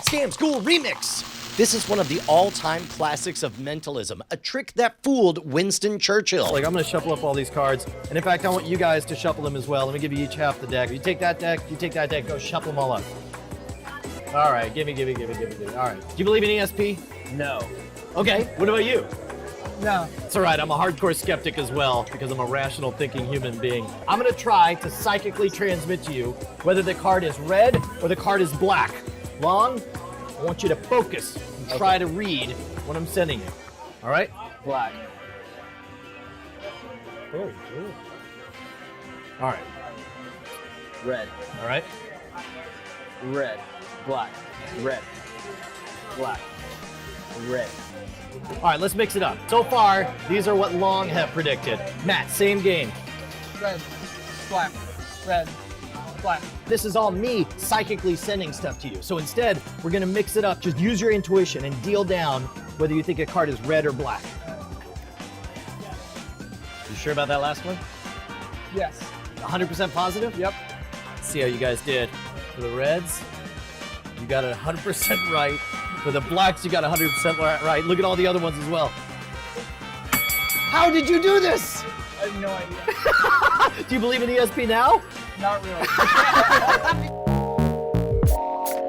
Scam School Remix. This is one of the all-time classics of mentalism, a trick that fooled Winston Churchill. Like, I'm gonna shuffle up all these cards, and in fact, I want you guys to shuffle them as well. Let me give you each half the deck. You take that deck, you take that deck, go shuffle them all up. All right, give me. All right. Do you believe in ESP? No. Okay, what about you? No. It's all right, I'm a hardcore skeptic as well, because I'm a rational thinking human being. I'm gonna try to psychically transmit to you whether the card is red or the card is black. Long, I want you to focus and try to read what I'm sending you. All right? Black. Oh, all right. Red. All right. Red. Black. Red. Black. Red. All right, let's mix it up. So far, these are what Long have predicted. Matt, same game. Red. Black. Red. Black. This is all me psychically sending stuff to you. So instead, we're gonna mix it up. Just use your intuition and deal down whether you think a card is red or black. You sure about that last one? Yes. 100% positive? Yep. Let's see how you guys did. For the reds, you got it 100% right. For the blacks, you got 100% right. Look at all the other ones as well. How did you do this? I have no idea. Do you believe in ESP now? Not really.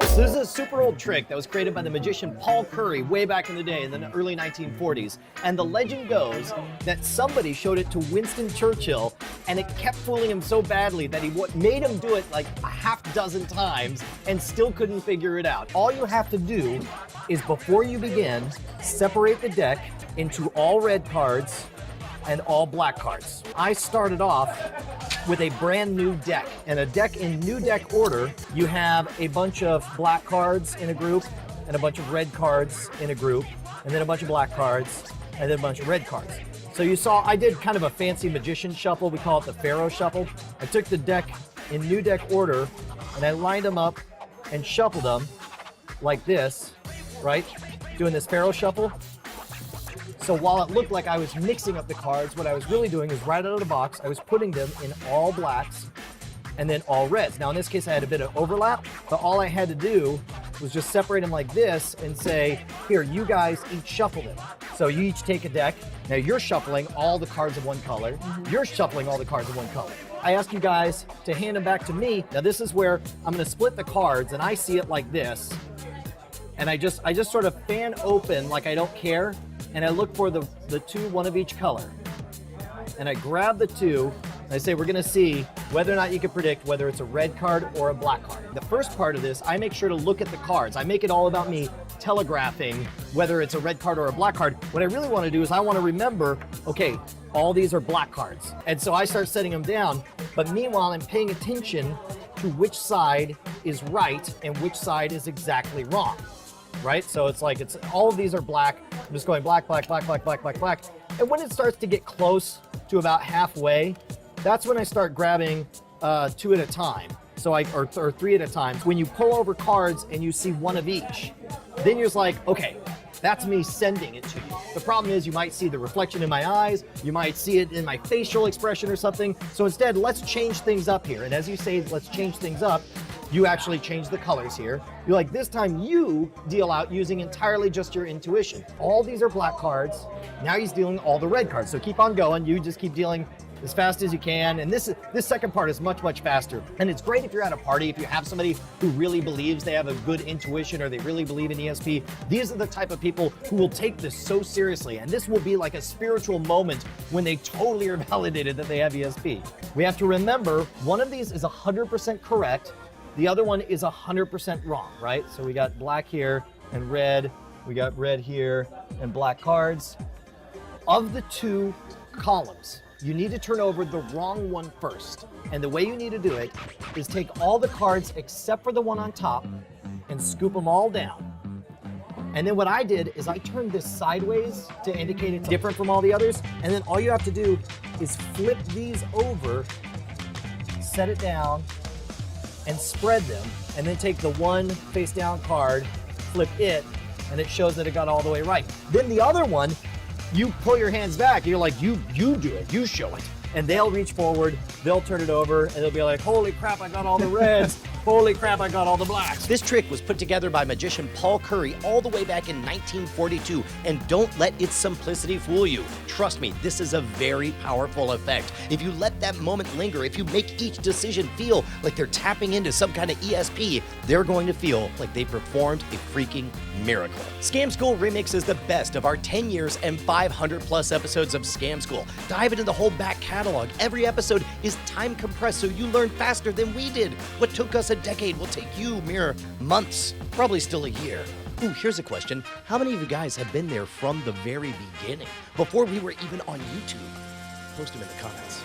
So this is a super old trick that was created by the magician Paul Curry way back in the day in the early 1940s. And the legend goes that somebody showed it to Winston Churchill and it kept fooling him so badly that he made him do it like a half dozen times and still couldn't figure it out. All you have to do is before you begin, separate the deck into all red cards and all black cards. I started off with a brand new deck. And a deck in new deck order, you have a bunch of black cards in a group and a bunch of red cards in a group, and then a bunch of black cards, and then a bunch of red cards. So you saw I did kind of a fancy magician shuffle. We call it the Pharaoh shuffle. I took the deck in new deck order and I lined them up and shuffled them like this, right? Doing this Pharaoh shuffle. So while it looked like I was mixing up the cards, what I was really doing is right out of the box, I was putting them in all blacks and then all reds. Now in this case, I had a bit of overlap, but all I had to do was just separate them like this and say, here, you guys each shuffle them. So you each take a deck. Now you're shuffling all the cards of one color. You're shuffling all the cards of one color. I ask you guys to hand them back to me. Now this is where I'm gonna split the cards and I see it like this. And I just sort of fan open like I don't care. And I look for the two, one of each color. And I grab the two, and I say, we're gonna see whether or not you can predict whether it's a red card or a black card. The first part of this, I make sure to look at the cards. I make it all about me telegraphing whether it's a red card or a black card. What I really wanna do is I wanna remember, okay, all these are black cards. And so I start setting them down, but meanwhile, I'm paying attention to which side is right and which side is exactly wrong. Right? So it's like, all of these are black. I'm just going black, black, black, black, black, black, black. And when it starts to get close to about halfway, that's when I start grabbing two at a time. So or three at a time. When you pull over cards and you see one of each, then you're just like, okay, that's me sending it to you. The problem is you might see the reflection in my eyes, you might see it in my facial expression or something. So instead, let's change things up here. And as you say, let's change things up, you actually change the colors here. You're like, this time you deal out using entirely just your intuition. All these are black cards. Now he's dealing all the red cards. So keep on going. You just keep dealing as fast as you can. And this second part is much, much faster. And it's great if you're at a party, if you have somebody who really believes they have a good intuition or they really believe in ESP. These are the type of people who will take this so seriously. And this will be like a spiritual moment when they totally are validated that they have ESP. We have to remember, one of these is 100% correct. The other one is 100% wrong, right? So we got black here and red. We got red here and black cards. Of the two columns, you need to turn over the wrong one first. And the way you need to do it is take all the cards except for the one on top and scoop them all down. And then what I did is I turned this sideways to indicate it's different from all the others. And then all you have to do is flip these over, set it down, and spread them, and then take the one face down card, flip it, and it shows that it got all the way right. Then the other one, you pull your hands back, and you're like, you do it, you show it. And they'll reach forward, they'll turn it over, and they'll be like, holy crap, I got all the reds. Holy crap, I got all the blacks. This trick was put together by magician Paul Curry all the way back in 1942, and don't let its simplicity fool you. Trust me, this is a very powerful effect. If you let that moment linger, if you make each decision feel like they're tapping into some kind of ESP, they're going to feel like they performed a freaking miracle. Scam School Remix is the best of our 10 years and 500 plus episodes of Scam School. Dive into the whole back catalog. Every episode is time compressed so you learn faster than we did. What took us a decade will take you mere months, probably still a year. Ooh, here's a question. How many of you guys have been there from the very beginning, before we were even on YouTube? Post them in the comments.